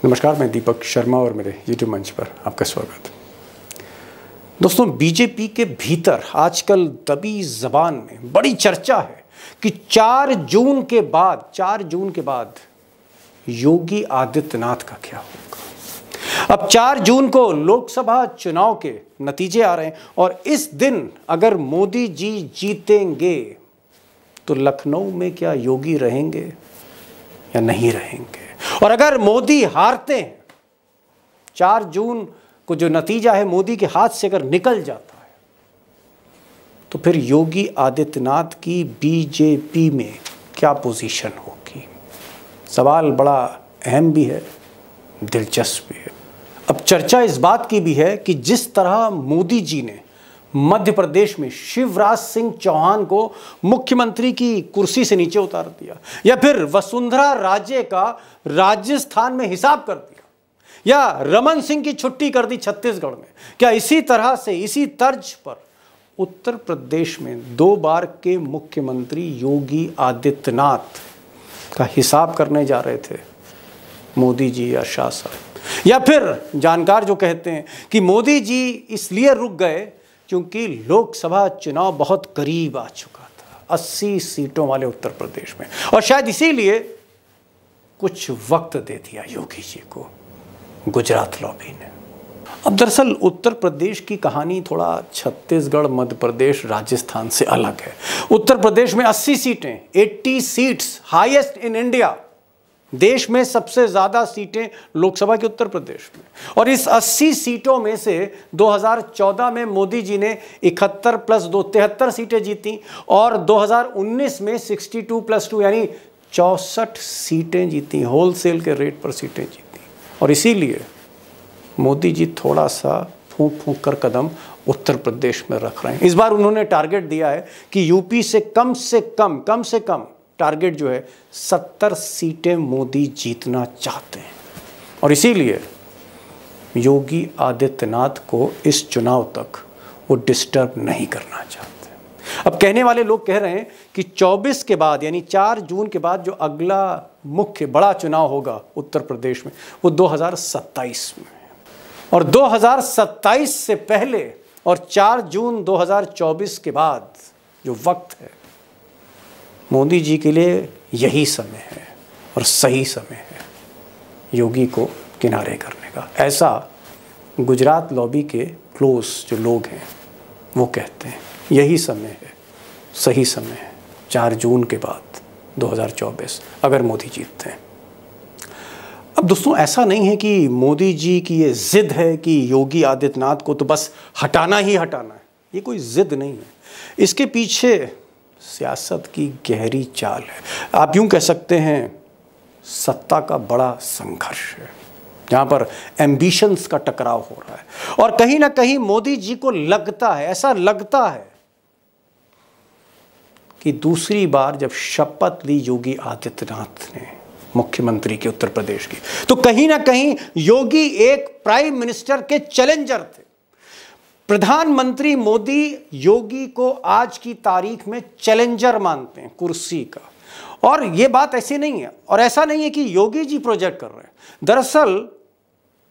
नमस्कार, मैं दीपक शर्मा और मेरे YouTube मंच पर आपका स्वागत। दोस्तों, बीजेपी के भीतर आजकल दबी जबान में बड़ी चर्चा है कि 4 जून के बाद योगी आदित्यनाथ का क्या होगा। अब 4 जून को लोकसभा चुनाव के नतीजे आ रहे हैं और इस दिन अगर मोदी जी जीतेंगे तो लखनऊ में क्या योगी रहेंगे या नहीं रहेंगे। और अगर मोदी हारते हैं, 4 जून को जो नतीजा है मोदी के हाथ से अगर निकल जाता है, तो फिर योगी आदित्यनाथ की बीजेपी में क्या पोजीशन होगी। सवाल बड़ा अहम भी है, दिलचस्प भी है। अब चर्चा इस बात की भी है कि जिस तरह मोदी जी ने मध्य प्रदेश में शिवराज सिंह चौहान को मुख्यमंत्री की कुर्सी से नीचे उतार दिया, या फिर वसुंधरा राजे का राजस्थान में हिसाब कर दिया, या रमन सिंह की छुट्टी कर दी छत्तीसगढ़ में, क्या इसी तरह से इसी तर्ज पर उत्तर प्रदेश में 2 बार के मुख्यमंत्री योगी आदित्यनाथ का हिसाब करने जा रहे थे मोदी जी या शाह साहब। या फिर जानकार जो कहते हैं कि मोदी जी इसलिए रुक गए क्योंकि लोकसभा चुनाव बहुत करीब आ चुका था, 80 सीटों वाले उत्तर प्रदेश में, और शायद इसीलिए कुछ वक्त दे दिया योगी जी को गुजरात लॉबी ने। अब दरअसल उत्तर प्रदेश की कहानी थोड़ा छत्तीसगढ़, मध्य प्रदेश, राजस्थान से अलग है। उत्तर प्रदेश में 80 सीटें, 80 सीट्स, हाईएस्ट इन इंडिया। देश में सबसे ज्यादा सीटें लोकसभा के उत्तर प्रदेश में, और इस 80 सीटों में से 2014 में मोदी जी ने 71 + 2 73 सीटें जीती, और 2019 में 62 + 2 यानी 64 सीटें जीती, होलसेल के रेट पर सीटें जीती। और इसीलिए मोदी जी थोड़ा सा फूंक फूंक कर कदम उत्तर प्रदेश में रख रहे हैं। इस बार उन्होंने टारगेट दिया है कि यूपी से कम से कम टारगेट जो है 70 सीटें मोदी जीतना चाहते हैं, और इसीलिए योगी आदित्यनाथ को इस चुनाव तक वो डिस्टर्ब नहीं करना चाहते। अब कहने वाले लोग कह रहे हैं कि 24 के बाद यानी 4 जून के बाद जो अगला मुख्य बड़ा चुनाव होगा उत्तर प्रदेश में, वो 2027 में है। और 2027 से पहले और 4 जून 2024 के बाद जो वक्त है, मोदी जी के लिए यही समय है और सही समय है योगी को किनारे करने का। ऐसा गुजरात लॉबी के क्लोज जो लोग हैं वो कहते हैं। यही समय है, सही समय है, 4 जून के बाद 2024 अगर मोदी जीतते हैं। अब दोस्तों, ऐसा नहीं है कि मोदी जी की ये जिद है कि योगी आदित्यनाथ को तो बस हटाना ही हटाना है। ये कोई जिद नहीं है, इसके पीछे सियासत की गहरी चाल है। आप यूं कह सकते हैं सत्ता का बड़ा संघर्ष है, जहां पर एम्बिशंस का टकराव हो रहा है। और कहीं ना कहीं मोदी जी को लगता है, ऐसा लगता है कि दूसरी बार जब शपथ ली योगी आदित्यनाथ ने मुख्यमंत्री के उत्तर प्रदेश की, तो कहीं ना कहीं योगी एक प्राइम मिनिस्टर के चैलेंजर थे। प्रधानमंत्री मोदी योगी को आज की तारीख में चैलेंजर मानते हैं कुर्सी का। और यह बात ऐसी नहीं है, और ऐसा नहीं है कि योगी जी प्रोजेक्ट कर रहे हैं। दरअसल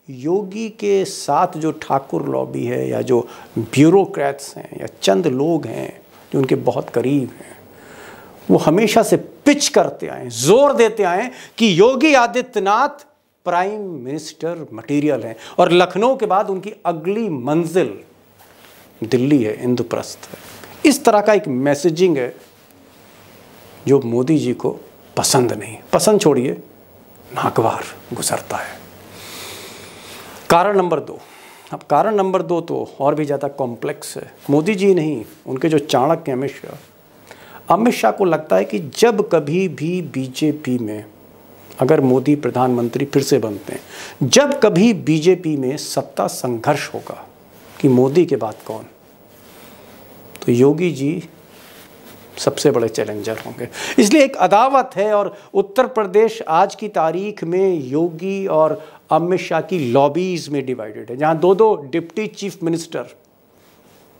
योगी के साथ जो ठाकुर लॉबी है, या जो ब्यूरोक्रेट्स हैं, या चंद लोग हैं जो उनके बहुत करीब हैं, वो हमेशा से पिच करते आए, जोर देते आए कि Yogi Adityanath prime minister material हैं, और लखनऊ के बाद उनकी अगली मंजिल दिल्ली है, इंद्रप्रस्थ है। इस तरह का एक मैसेजिंग है जो मोदी जी को पसंद नहीं, पसंद छोड़िए, नागवार गुजरता है। कारण नंबर 2। अब कारण नंबर 2 तो और भी ज़्यादा कॉम्प्लेक्स है। मोदी जी नहीं, उनके जो चाणक्य अमित शाह को लगता है कि जब कभी भी बीजेपी में अगर मोदी प्रधानमंत्री फिर से बनते हैं, जब कभी बीजेपी में सत्ता संघर्ष होगा कि मोदी के बाद कौन, तो योगी जी सबसे बड़े चैलेंजर होंगे। इसलिए एक अदावत है, और उत्तर प्रदेश आज की तारीख में योगी और अमित शाह की लॉबीज में डिवाइडेड है, जहां 2-2 deputy chief minister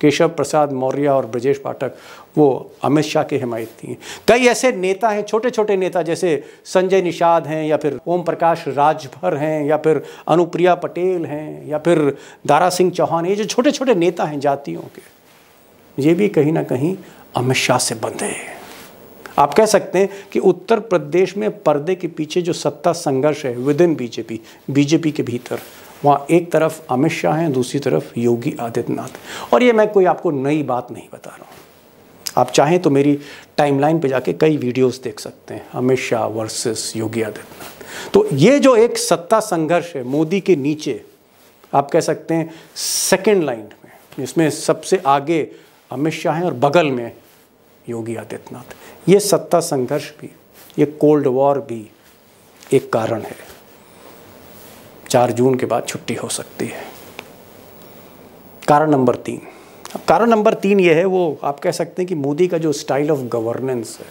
Keshav Prasad Maurya और ब्रजेश पाठक वो अमित शाह के हिमायती हैं। कई ऐसे नेता हैं, छोटे छोटे नेता जैसे संजय निषाद हैं, या फिर ओम प्रकाश राजभर हैं, या फिर अनुप्रिया पटेल हैं, या फिर दारा सिंह चौहान, ये जो छोटे छोटे नेता हैं जातियों के, ये भी कहीं ना कहीं अमित शाह से बंधे हैं। आप कह सकते हैं कि उत्तर प्रदेश में पर्दे के पीछे जो सत्ता संघर्ष है विद इन बीजेपी के भीतर, वहाँ एक तरफ अमित शाह हैं, दूसरी तरफ योगी आदित्यनाथ। और ये मैं कोई आपको नई बात नहीं बता रहा हूँ, आप चाहें तो मेरी टाइमलाइन पे जाके कई वीडियोस देख सकते हैं, अमित शाह वर्सेस योगी आदित्यनाथ। तो ये जो एक सत्ता संघर्ष है मोदी के नीचे, आप कह सकते हैं सेकेंड लाइन में, जिसमें सबसे आगे अमित शाह हैं और बगल में योगी आदित्यनाथ, ये सत्ता संघर्ष भी, ये कोल्ड वॉर भी एक कारण है। 4 जून के बाद छुट्टी हो सकती है। कारण नंबर 3, अब कारण नंबर 3 ये है, वो आप कह सकते हैं कि मोदी का जो स्टाइल ऑफ गवर्नेंस है,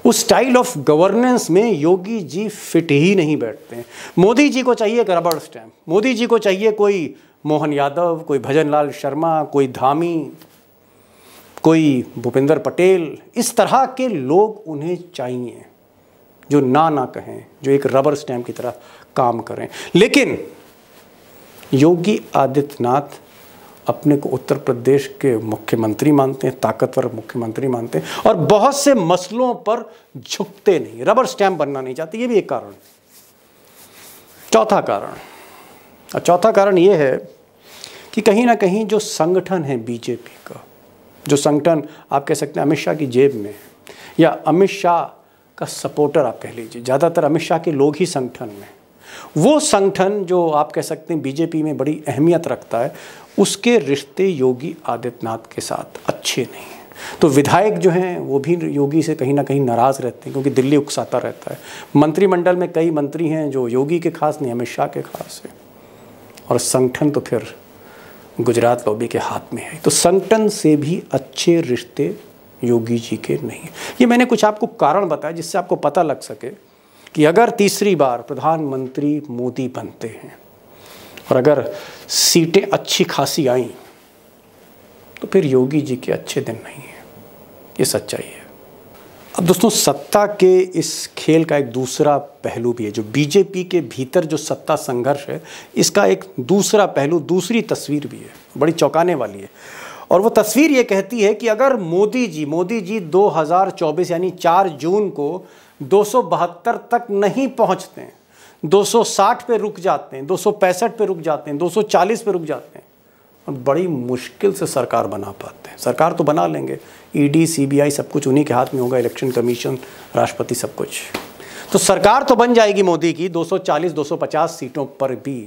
उस स्टाइल ऑफ गवर्नेंस में योगी जी फिट ही नहीं बैठते हैं। मोदी जी को चाहिए एक रबड़ स्टैम्प, मोदी जी को चाहिए कोई मोहन यादव, कोई भजनलाल शर्मा, कोई धामी, कोई भूपेंद्र पटेल, इस तरह के लोग उन्हें चाहिए जो ना कहें, जो एक रबर स्टैम्प की तरह काम करें। लेकिन योगी आदित्यनाथ अपने को उत्तर प्रदेश के मुख्यमंत्री मानते हैं, ताकतवर मुख्यमंत्री मानते हैं, और बहुत से मसलों पर झुकते नहीं, रबर स्टैम्प बनना नहीं चाहते। ये भी एक कारण। चौथा कारण ये है कि कहीं ना कहीं जो संगठन है बीजेपी का, जो संगठन आप कह सकते हैं अमित शाह की जेब में, या अमित शाह का सपोर्टर आप कह लीजिए, ज़्यादातर अमित शाह के लोग ही संगठन में, वो संगठन जो आप कह सकते हैं बीजेपी में बड़ी अहमियत रखता है, उसके रिश्ते योगी आदित्यनाथ के साथ अच्छे नहीं हैं। तो विधायक जो हैं वो भी योगी से कहीं ना कहीं नाराज़ रहते हैं, क्योंकि दिल्ली उकसाता रहता है। मंत्रिमंडल में कई मंत्री हैं जो योगी के खास नहीं, अमित शाह के खास है, और संगठन तो फिर गुजरात लॉबी के हाथ में है। तो संगठन से भी अच्छे रिश्ते योगी जी के नहीं हैं। ये मैंने कुछ आपको कारण बताया जिससे आपको पता लग सके कि अगर तीसरी बार प्रधानमंत्री मोदी बनते हैं और अगर सीटें अच्छी खासी आईं तो फिर योगी जी के अच्छे दिन नहीं हैं। ये सच्चाई है। अब दोस्तों, सत्ता के इस खेल का एक दूसरा पहलू भी है। जो बीजेपी के भीतर जो सत्ता संघर्ष है, इसका एक दूसरा पहलू, दूसरी तस्वीर भी है, बड़ी चौंकाने वाली है। और वो तस्वीर ये कहती है कि अगर मोदी जी 2024 यानी 4 जून को 272 तक नहीं पहुंचते हैं, 260 पे रुक जाते हैं, 265 पे रुक जाते हैं, 240 पे रुक जाते हैं, और बड़ी मुश्किल से सरकार बना पाते हैं। सरकार तो बना लेंगे, ईडी सीबीआई सब कुछ उन्हीं के हाथ में होगा, इलेक्शन कमीशन, राष्ट्रपति, सब कुछ, तो सरकार तो बन जाएगी मोदी की 240-250 सीटों पर भी।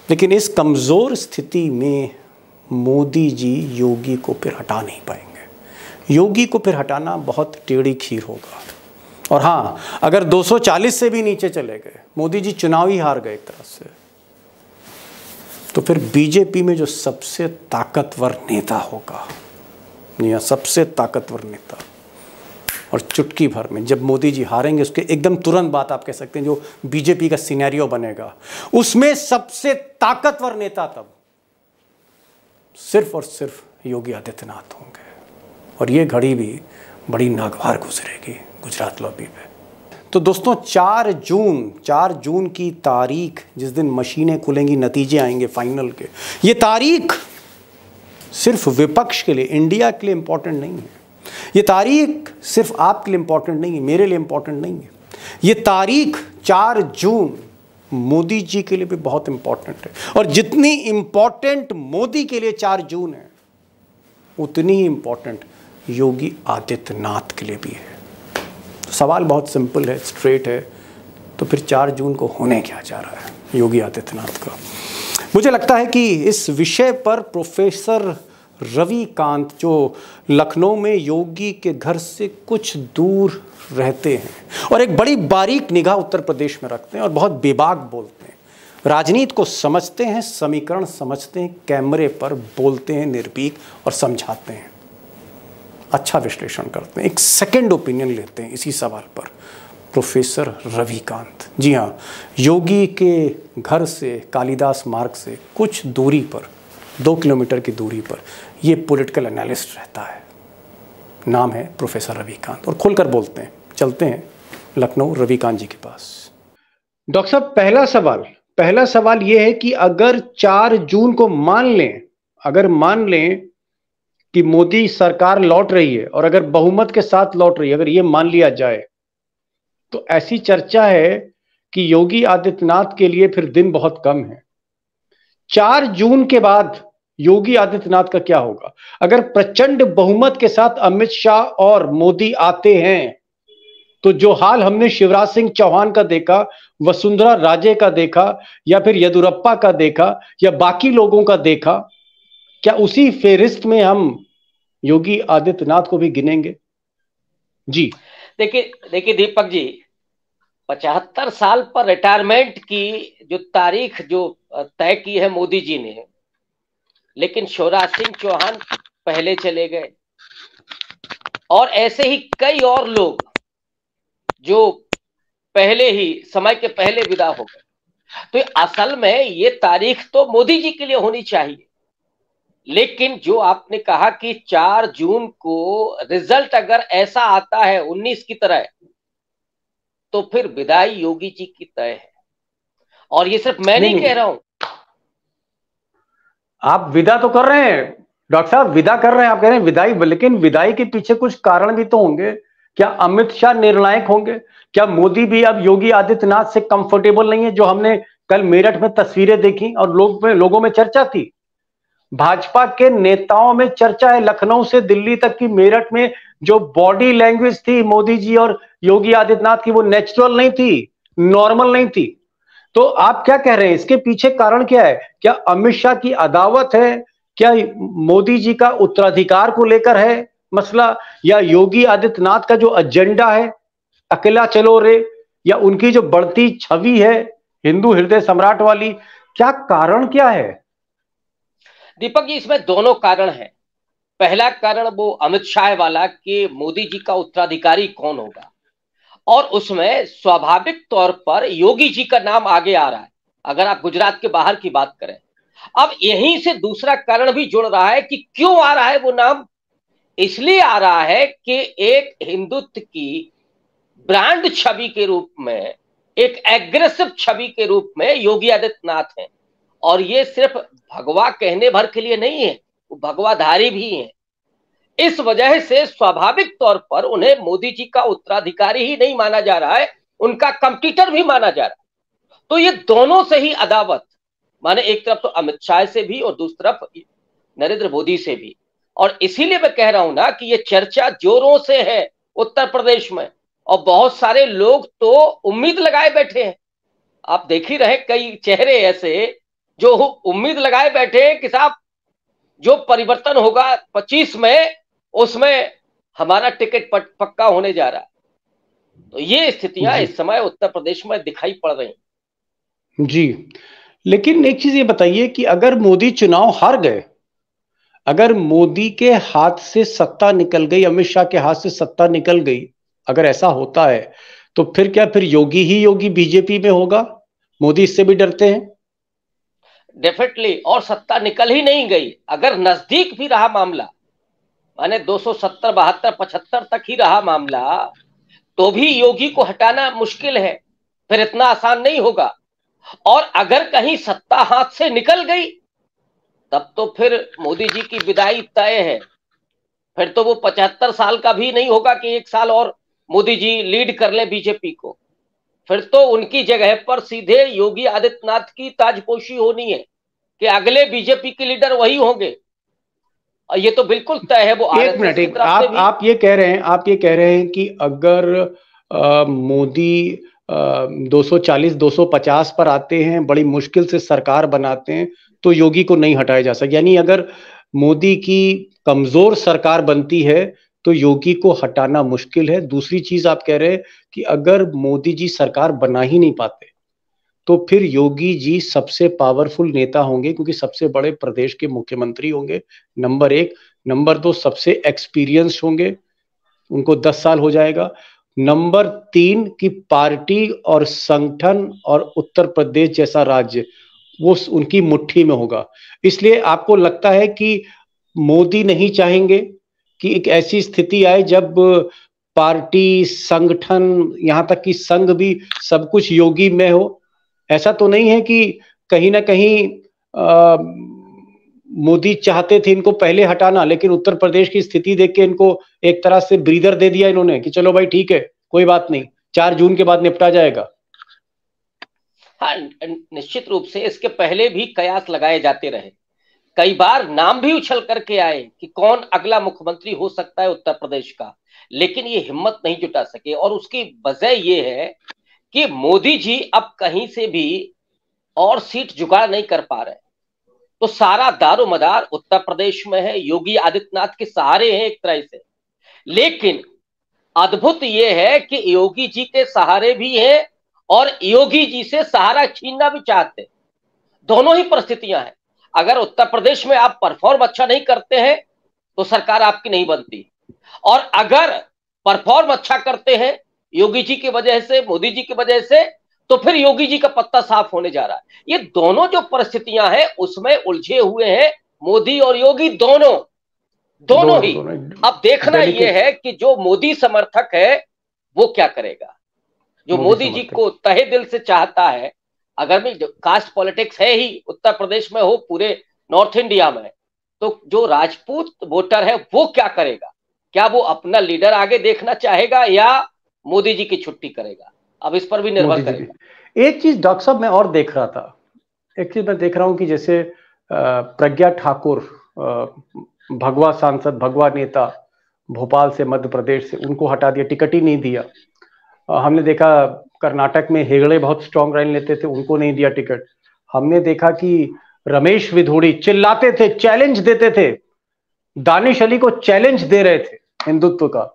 लेकिन इस कमज़ोर स्थिति में मोदी जी योगी को फिर हटा नहीं पाएंगे। योगी को फिर हटाना बहुत टेढ़ी खीर होगा। और हाँ, अगर 240 से भी नीचे चले गए, मोदी जी चुनाव ही हार गए एक तरह से, तो फिर बीजेपी में जो सबसे ताकतवर नेता होगा, या सबसे ताकतवर नेता, और चुटकी भर में जब मोदी जी हारेंगे उसके एकदम तुरंत बाद आप कह सकते हैं जो बीजेपी का सिनेरियो बनेगा, उसमें सबसे ताकतवर नेता तब सिर्फ और सिर्फ योगी आदित्यनाथ होंगे। और ये घड़ी भी बड़ी नागवार गुजरेगी गुजरात लॉबी पे। तो दोस्तों, 4 जून की तारीख, जिस दिन मशीनें खुलेंगी, नतीजे आएंगे फाइनल के, ये तारीख सिर्फ विपक्ष के लिए, इंडिया के लिए इंपॉर्टेंट नहीं है। ये तारीख सिर्फ आपके लिए इंपॉर्टेंट नहीं है, मेरे लिए इंपॉर्टेंट नहीं है। ये तारीख 4 जून मोदी जी के लिए भी बहुत इंपॉर्टेंट है। और जितनी इंपॉर्टेंट मोदी के लिए 4 जून है, उतनी ही इंपॉर्टेंट योगी आदित्यनाथ के लिए भी है। तो सवाल बहुत सिंपल है, स्ट्रेट है। तो फिर 4 जून को होने क्या जा रहा है योगी आदित्यनाथ का? मुझे लगता है कि इस विषय पर प्रोफेसर रविकांत, जो लखनऊ में योगी के घर से कुछ दूर रहते हैं और एक बड़ी बारीक निगाह उत्तर प्रदेश में रखते हैं और बहुत बेबाक बोलते हैं, राजनीति को समझते हैं, समीकरण समझते हैं, कैमरे पर बोलते हैं निर्भीक और समझाते हैं, अच्छा विश्लेषण करते हैं, एक सेकंड ओपिनियन लेते हैं इसी सवाल पर। प्रोफेसर रविकांत, जी हाँ, योगी के घर से, कालिदास मार्ग से कुछ दूरी पर 2 किलोमीटर की दूरी पर ये पॉलिटिकल एनालिस्ट रहता है। नाम है प्रोफेसर रविकांत, और खुलकर बोलते हैं। चलते हैं लखनऊ रविकांत जी के पास। डॉक्टर साहब, पहला सवाल ये है कि अगर 4 जून को अगर मान लें कि मोदी सरकार लौट रही है, और अगर बहुमत के साथ लौट रही है, अगर ये मान लिया जाए, तो ऐसी चर्चा है कि योगी आदित्यनाथ के लिए फिर दिन बहुत कम है। 4 जून के बाद योगी आदित्यनाथ का क्या होगा? अगर प्रचंड बहुमत के साथ अमित शाह और मोदी आते हैं, तो जो हाल हमने शिवराज सिंह चौहान का देखा, वसुंधरा राजे का देखा, या फिर येदियुरप्पा का देखा, या बाकी लोगों का देखा, क्या उसी फेरिस्त में हम योगी आदित्यनाथ को भी गिनेंगे? जी देखिए दीपक जी, 75 साल पर रिटायरमेंट की जो तारीख जो तय की है मोदी जी ने, लेकिन शिवराज सिंह चौहान पहले चले गए, और ऐसे ही कई और लोग जो पहले ही समय के पहले विदा हो गए। तो असल में ये तारीख तो मोदी जी के लिए होनी चाहिए, लेकिन जो आपने कहा कि 4 जून को रिजल्ट अगर ऐसा आता है 19 की तरह, तो फिर विदाई योगी जी की तय है। और ये सिर्फ मैं नहीं कह रहा हूं। आप विदा तो कर रहे हैं डॉक्टर साहब, विदा कर रहे हैं, आप कह रहे हैं विदाई, लेकिन विदाई के पीछे कुछ कारण भी तो होंगे। क्या अमित शाह निर्णायक होंगे? क्या मोदी भी अब योगी आदित्यनाथ से कंफर्टेबल नहीं है? जो हमने कल मेरठ में तस्वीरें देखी और लोगों में चर्चा थी, भाजपा के नेताओं में चर्चा है, लखनऊ से दिल्ली तक की मेरठ में जो बॉडी लैंग्वेज थी मोदी जी और योगी आदित्यनाथ की, वो नेचुरल नहीं थी, नॉर्मल नहीं थी। तो आप क्या कह रहे हैं, इसके पीछे कारण क्या है? क्या अमित शाह की अदावत है? क्या मोदी जी का उत्तराधिकार को लेकर है मसला? या योगी आदित्यनाथ का जो एजेंडा है, अकेला चलो रे, या उनकी जो बढ़ती छवि है हिंदू हृदय सम्राट वाली, क्या कारण क्या है? दीपक जी, इसमें दोनों कारण हैं। पहला कारण वो अमित शाह वाला कि मोदी जी का उत्तराधिकारी कौन होगा, और उसमें स्वाभाविक तौर पर योगी जी का नाम आगे आ रहा है, अगर आप गुजरात के बाहर की बात करें। अब यहीं से दूसरा कारण भी जुड़ रहा है कि क्यों आ रहा है वो नाम। इसलिए आ रहा है कि एक हिंदुत्व की ब्रांड छवि के रूप में, एक एग्रेसिव छवि के रूप में योगी आदित्यनाथ हैं, और ये सिर्फ भगवा कहने भर के लिए नहीं है, वो भगवाधारी भी हैं। इस वजह से स्वाभाविक तौर पर उन्हें मोदी जी का उत्तराधिकारी ही नहीं माना जा रहा है, उनका कंपटीटर भी माना जा रहा है। तो ये दोनों से ही अदावत, माने एक तरफ तो अमित शाह से भी और दूसरी तरफ नरेंद्र मोदी से भी। और इसीलिए मैं कह रहा हूं ना कि ये चर्चा जोरों से है उत्तर प्रदेश में, और बहुत सारे लोग तो उम्मीद लगाए बैठे हैं। आप देख ही रहे कई चेहरे ऐसे जो उम्मीद लगाए बैठे हैं कि साहब जो परिवर्तन होगा 25 में, उसमें हमारा टिकट पक्का होने जा रहा है। तो ये स्थितियां इस समय उत्तर प्रदेश में दिखाई पड़ रही हैं। जी, लेकिन एक चीज ये बताइए कि अगर मोदी चुनाव हार गए, अगर मोदी के हाथ से सत्ता निकल गई, अमित शाह के हाथ से सत्ता निकल गई, अगर ऐसा होता है, तो फिर योगी ही योगी बीजेपी में होगा? मोदी इससे भी डरते हैं? डेफिनेटली। और सत्ता निकल ही नहीं गई, अगर नजदीक भी रहा मामला, माने 270, 72, 75 तक ही रहा मामला, तो भी योगी को हटाना मुश्किल है, फिर इतना आसान नहीं होगा। और अगर कहीं सत्ता हाथ से निकल गई, तब तो फिर मोदी जी की विदाई तय है। फिर तो वो 75 साल का भी नहीं होगा कि 1 साल और मोदी जी लीड कर ले बीजेपी को। फिर तो उनकी जगह पर सीधे योगी आदित्यनाथ की ताजपोशी होनी है कि अगले बीजेपी के लीडर वही होंगे। और ये तो बिल्कुल तय है। वो एक मिनट, एक आप ये कह रहे हैं कि अगर मोदी 240 250 पर आते हैं, बड़ी मुश्किल से सरकार बनाते हैं, तो योगी को नहीं हटाया जा सकता। यानी अगर मोदी की कमजोर सरकार बनती है तो योगी को हटाना मुश्किल है। दूसरी चीज आप कह रहे हैं कि अगर मोदी जी सरकार बना ही नहीं पाते, तो फिर योगी जी सबसे पावरफुल नेता होंगे, क्योंकि सबसे बड़े प्रदेश के मुख्यमंत्री होंगे, नंबर 1। नंबर 2, सबसे एक्सपीरियंस्ड होंगे, उनको 10 साल हो जाएगा। नंबर 3 की पार्टी और संगठन और उत्तर प्रदेश जैसा राज्य, वो उनकी मुट्ठी में होगा। इसलिए आपको लगता है कि मोदी नहीं चाहेंगे कि एक ऐसी स्थिति आए जब पार्टी, संगठन, यहां तक कि संघ भी सब कुछ योगी में हो? ऐसा तो नहीं है कि कहीं ना कहीं मोदी चाहते थे इनको पहले हटाना, लेकिन उत्तर प्रदेश की स्थिति देख के इनको एक तरह से ब्रीदर दे दिया इन्होंने कि चलो भाई ठीक है, कोई बात नहीं, 4 जून के बाद निपटा जाएगा। हाँ, निश्चित रूप से इसके पहले भी कयास लगाए जाते रहे, कई बार नाम भी उछल करके आए कि कौन अगला मुख्यमंत्री हो सकता है उत्तर प्रदेश का, लेकिन ये हिम्मत नहीं जुटा सके। और उसकी वजह ये है कि मोदी जी अब कहीं से भी और सीट जुगाड़ नहीं कर पा रहे। तो सारा दारोमदार उत्तर प्रदेश में है, योगी आदित्यनाथ के सहारे हैं एक तरह से। लेकिन अद्भुत यह है कि योगी जी के सहारे भी है और योगी जी से सहारा छीनना भी चाहते। दोनों ही परिस्थितियां हैं। अगर उत्तर प्रदेश में आप परफॉर्म अच्छा नहीं करते हैं तो सरकार आपकी नहीं बनती, और अगर परफॉर्म अच्छा करते हैं योगी जी की वजह से, मोदी जी की वजह से, तो फिर योगी जी का पत्ता साफ होने जा रहा है। ये दोनों जो परिस्थितियां हैं उसमें उलझे हुए हैं मोदी और योगी, दोनों ही। अब देखना यह है कि जो मोदी समर्थक है वो क्या करेगा, जो मोदी जी को तहे दिल से चाहता है। अगर भी कास्ट पॉलिटिक्स है ही उत्तर प्रदेश में, हो पूरे नॉर्थ इंडिया में, तो जो राजपूत वोटर है वो क्या करेगा? क्या वो अपना लीडर आगे देखना चाहेगा या मोदी जी की छुट्टी करेगा? अब इस पर भी निर्भर करेगा। एक चीज डॉक्टर साहब मैं और देख रहा था, एक चीज मैं देख रहा हूं कि जैसे प्रज्ञा ठाकुर, भगवा सांसद, भगवा नेता, भोपाल से, मध्य प्रदेश से, उनको हटा दिया, टिकट ही नहीं दिया। हमने देखा कर्नाटक में हेगड़े बहुत स्ट्रॉन्ग लाइन लेते थे, उनको नहीं दिया टिकट। हमने देखा कि रमेश विधोड़ी चिल्लाते थे, चैलेंज देते थे, दानिश अली को चैलेंज दे रहे थे हिंदुत्व का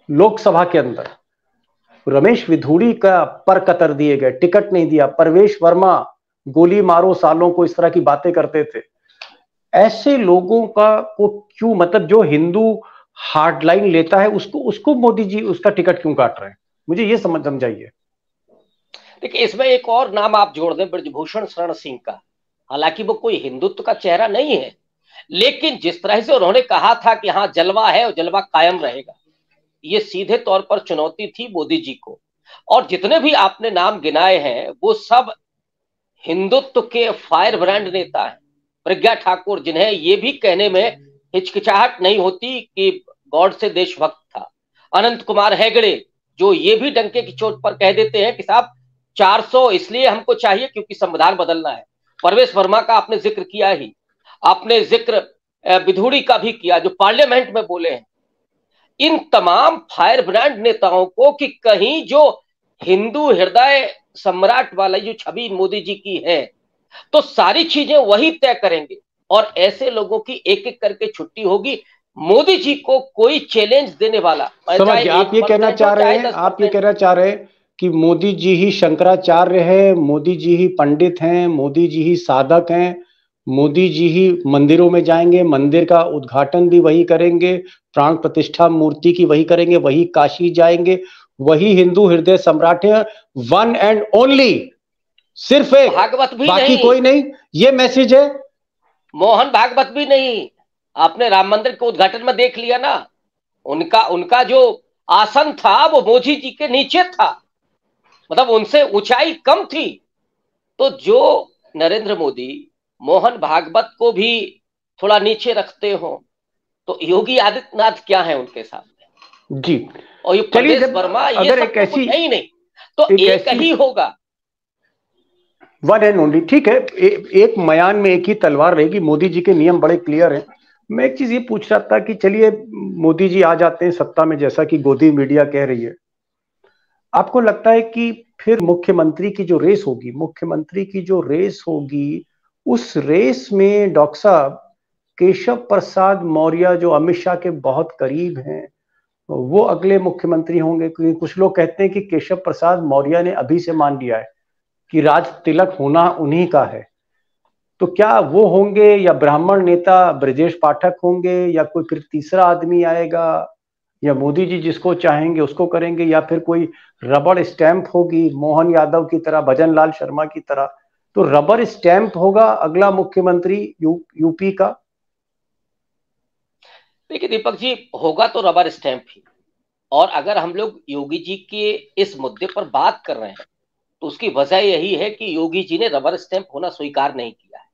लोकसभा के अंदर। रमेश विधोड़ी का पर कतर दिए गए, टिकट नहीं दिया। परवेश वर्मा गोली मारो सालों को, इस तरह की बातें करते थे। ऐसे लोगों का को क्यों, मतलब जो हिंदू हार्ड लाइन लेता है उसको मोदी जी उसका टिकट क्यों काट रहे हैं? मुझे ये समझाइए। देखिए, इसमें एक और नाम आप जोड़ दें, ब्रजभूषण शरण सिंह का। हालांकि वो कोई हिंदुत्व का चेहरा नहीं है, लेकिन जिस तरह से उन्होंने कहा था कि हाँ जलवा है और जलवा कायम रहेगा, ये सीधे तौर पर चुनौती थी मोदी जी को। और जितने भी आपने नाम गिनाए हैं वो सब हिंदुत्व के फायर ब्रांड नेता हैं। प्रज्ञा ठाकुर, जिन्हें ये भी कहने में हिचकिचाहट नहीं होती कि गॉड से देशभक्त था। अनंत कुमार हेगड़े, जो ये भी डंके की चोट पर कह देते हैं कि साहब 400 इसलिए हमको चाहिए क्योंकि संविधान बदलना है। परवेश वर्मा का आपने जिक्र किया ही, आपने जिक्र विधोड़ी का भी किया जो पार्लियामेंट में बोले हैं। इन तमाम फायर ब्रांड नेताओं को कि कहीं जो हिंदू हृदय सम्राट वाला जो छवि मोदी जी की है, तो सारी चीजें वही तय करेंगे और ऐसे लोगों की एक एक करके छुट्टी होगी। मोदी जी को कोई चैलेंज देने वाला, आप ये कहना चाह रहे हैं, आप ये कहना चाह रहे हैं कि मोदी जी ही शंकराचार्य है, मोदी जी ही पंडित हैं, मोदी जी ही साधक हैं, मोदी जी ही मंदिरों में जाएंगे, मंदिर का उद्घाटन भी वही करेंगे, प्राण प्रतिष्ठा मूर्ति की वही करेंगे, वही काशी जाएंगे, वही हिंदू हृदय सम्राट है, वन एंड ओनली, सिर्फ एक, भागवत भी बाकी नहीं, कोई नहीं, ये मैसेज है। मोहन भागवत भी नहीं। आपने राम मंदिर के उद्घाटन में देख लिया ना, उनका जो आसन था वो मोदी जी के नीचे था, मतलब उनसे ऊंचाई कम थी। तो जो नरेंद्र मोदी मोहन भागवत को भी थोड़ा नीचे रखते हो, तो योगी आदित्यनाथ क्या है उनके सामने जी। और ये परवेश वर्मा, ये सब तो कुछ है ही नहीं, तो एक ही होगा, वन एंड ओनली। ठीक है, एक मयान में एक ही तलवार रहेगी। मोदी जी के नियम बड़े क्लियर हैं। मैं एक चीज ये पूछ रहा था कि चलिए मोदी जी आ जाते हैं सत्ता में, जैसा कि गोदी मीडिया कह रही है, आपको लगता है कि फिर मुख्यमंत्री की जो रेस होगी, उस रेस में डॉक्टर साहब केशव प्रसाद मौर्य, जो अमित शाह के बहुत करीब हैं, वो अगले मुख्यमंत्री होंगे? क्योंकि कुछ लोग कहते हैं कि केशव प्रसाद मौर्य ने अभी से मान लिया है कि राज तिलक होना उन्हीं का है। तो क्या वो होंगे, या ब्राह्मण नेता ब्रजेश पाठक होंगे, या कोई फिर तीसरा आदमी आएगा, या मोदी जी जिसको चाहेंगे उसको करेंगे, या फिर कोई रबड़ स्टैंप होगी मोहन यादव की तरह, भजन लाल शर्मा की तरह? तो रबर स्टैंप होगा अगला मुख्यमंत्री यूपी का? देखिए दीपक जी, होगा तो रबर स्टैंप ही। और अगर हम लोग योगी जी के इस मुद्दे पर बात कर रहे हैं तो उसकी वजह यही है कि योगी जी ने रबर स्टैंप होना स्वीकार नहीं किया है,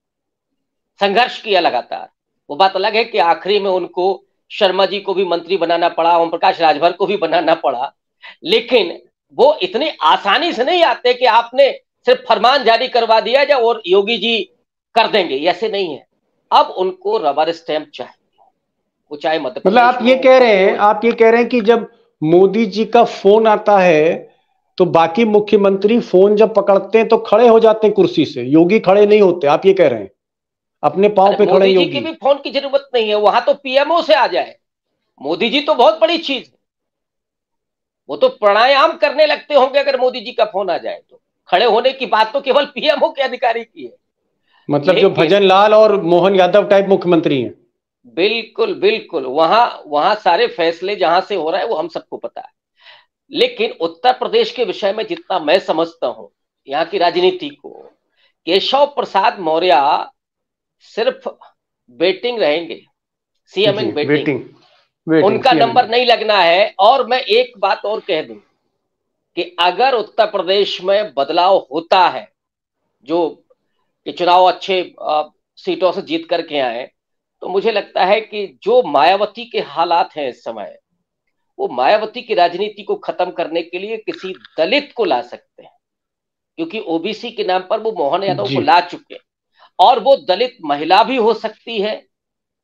संघर्ष किया लगातार। वो बात अलग है कि आखिरी में उनको शर्मा जी को भी मंत्री बनाना पड़ा, ओम प्रकाश राजभर को भी बनाना पड़ा, लेकिन वो इतनी आसानी से नहीं आते कि आपने सिर्फ फरमान जारी करवा दिया जाए और योगी जी कर देंगे, ऐसे नहीं है। अब उनको रबर स्टैंप चाहिए, वो चाहे मध्य मतलब आप ये कह रहे हैं, आप ये कह रहे हैं कि जब मोदी जी का फोन आता है तो बाकी मुख्यमंत्री फोन जब पकड़ते हैं तो खड़े हो जाते हैं कुर्सी से, योगी खड़े नहीं होते, आप ये कह रहे हैं? अपने पांव पे खड़े योगी। मोदी जी की भी फोन की जरूरत नहीं है, वहां तो पीएमओ से आ जाए। मोदी जी तो बहुत बड़ी चीज है, वो तो प्राणायाम करने लगते होंगे अगर मोदी जी का फोन आ जाए तो। खड़े होने की बात तो केवल पीएमओ के अधिकारी की है। मतलब जो भजन लाल और मोहन यादव टाइप मुख्यमंत्री हैं। बिल्कुल बिल्कुल, वहां वहां सारे फैसले जहां से हो रहे हैं वो हम सबको पता है। लेकिन उत्तर प्रदेश के विषय में जितना मैं समझता हूं यहाँ की राजनीति को, केशव प्रसाद मौर्य सिर्फ वेटिंग रहेंगे, सीएम इन वेटिंग। उनका नंबर नहीं लगना है। और मैं एक बात और कह दूं कि अगर उत्तर प्रदेश में बदलाव होता है, जो कि चुनाव अच्छे सीटों से जीत करके आए, तो मुझे लगता है कि जो मायावती के हालात हैं इस समय, वो मायावती की राजनीति को खत्म करने के लिए किसी दलित को ला सकते हैं, क्योंकि ओबीसी के नाम पर वो मोहन यादव को ला चुके हैं। और वो दलित महिला भी हो सकती है,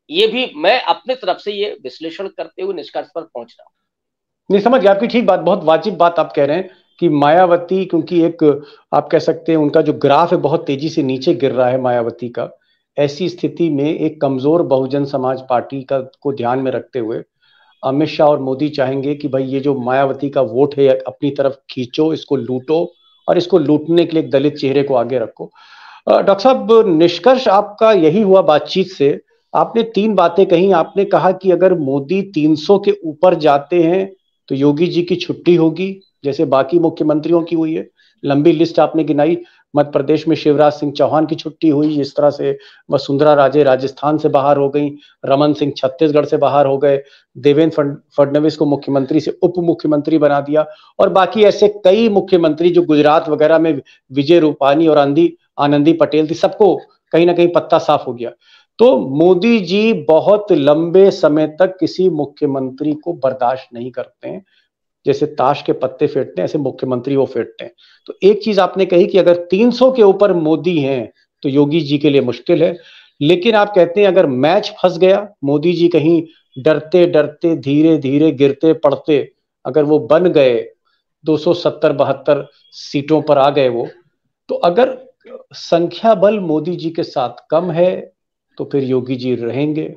ये भी मैं अपनी तरफ से ये विश्लेषण करते हुए निष्कर्ष पर पहुंच रहा हूं। नहीं, समझ गया, आपकी ठीक बात, बहुत वाजिब बात आप कह रहे हैं कि मायावती, क्योंकि एक आप कह सकते हैं उनका जो ग्राफ है बहुत तेजी से नीचे गिर रहा है मायावती का, ऐसी स्थिति में एक कमजोर बहुजन समाज पार्टी का को ध्यान में रखते हुए अमित शाह और मोदी चाहेंगे कि भाई ये जो मायावती का वोट है अपनी तरफ खींचो, इसको लूटो, और इसको लूटने के लिए एक दलित चेहरे को आगे रखो। डॉक्टर साहब, निष्कर्ष आपका यही हुआ बातचीत से। आपने 3 बातें कही। आपने कहा कि अगर मोदी 300 के ऊपर जाते हैं तो योगी जी की छुट्टी होगी, जैसे बाकी मुख्यमंत्रियों की हुई है। लंबी लिस्ट आपने गिनाई, मध्य प्रदेश में शिवराज सिंह चौहान की छुट्टी हुई, इस तरह से वसुंधरा राजे राजस्थान से बाहर हो गई, रमन सिंह छत्तीसगढ़ से बाहर हो गए, देवेंद्र फडणवीस को मुख्यमंत्री से उप मुख्यमंत्री बना दिया, और बाकी ऐसे कई मुख्यमंत्री जो गुजरात वगैरह में विजय रूपानी और आनंदी पटेल थी, सबको कहीं ना कहीं पत्ता साफ हो गया। तो मोदी जी बहुत लंबे समय तक किसी मुख्यमंत्री को बर्दाश्त नहीं करते हैं, जैसे ताश के पत्ते फेंटते हैं ऐसे मुख्यमंत्री वो फेंटते हैं। तो एक चीज आपने कही कि अगर 300 के ऊपर मोदी हैं तो योगी जी के लिए मुश्किल है, लेकिन आप कहते हैं अगर मैच फंस गया, मोदी जी कहीं डरते डरते धीरे धीरे गिरते पड़ते अगर वो बन गए, 270-72 सीटों पर आ गए वो, तो अगर संख्या बल मोदी जी के साथ कम है तो फिर योगी जी रहेंगे।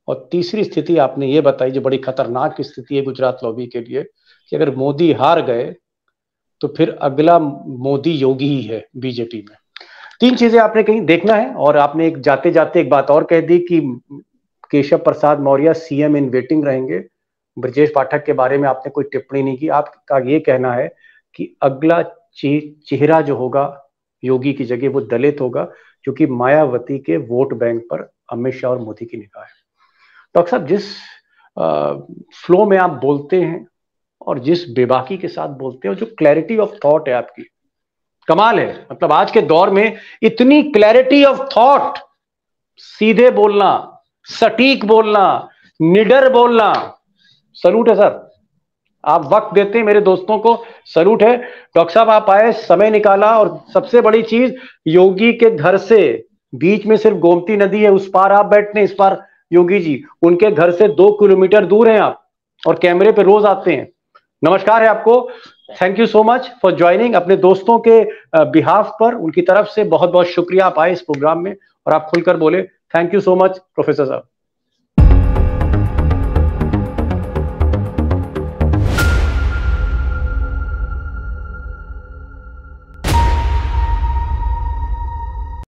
और तीसरी स्थिति आपने ये बताई जो बड़ी खतरनाक स्थिति है गुजरात लॉबी के लिए, कि अगर मोदी हार गए तो फिर अगला मोदी योगी ही है बीजेपी में। 3 चीजें आपने कहीं देखना है। और आपने एक जाते जाते एक बात और कह दी कि Keshav Prasad Maurya CM in waiting रहेंगे। ब्रजेश पाठक के बारे में आपने कोई टिप्पणी नहीं की। आपका ये कहना है कि अगला चेहरा जो होगा योगी की जगह वो दलित होगा, क्योंकि मायावती के वोट बैंक पर अमित शाह और मोदी की निगाह है। डॉक्टर साहब, जिस फ्लो में आप बोलते हैं और जिस बेबाकी के साथ बोलते हैं और जो क्लैरिटी ऑफ थॉट है आपकी, कमाल है। मतलब आज के दौर में इतनी क्लैरिटी ऑफ थॉट, सीधे बोलना, सटीक बोलना, निडर बोलना, सलूट है सर। आप वक्त देते हैं मेरे दोस्तों को, सलूट है। डॉक्टर साहब आप आए, समय निकाला, और सबसे बड़ी चीज योगी के घर से बीच में सिर्फ गोमती नदी है, उस पार आप बैठते हैं, इस पार योगी जी, उनके घर से 2 किलोमीटर दूर हैं आप, और कैमरे पे रोज आते हैं। नमस्कार है आपको, thank you so much for joining. अपने दोस्तों के बिहाफ पर उनकी तरफ से बहुत बहुत शुक्रिया, आप आए इस प्रोग्राम में और आप खुलकर बोले। Thank you so much professor साहब।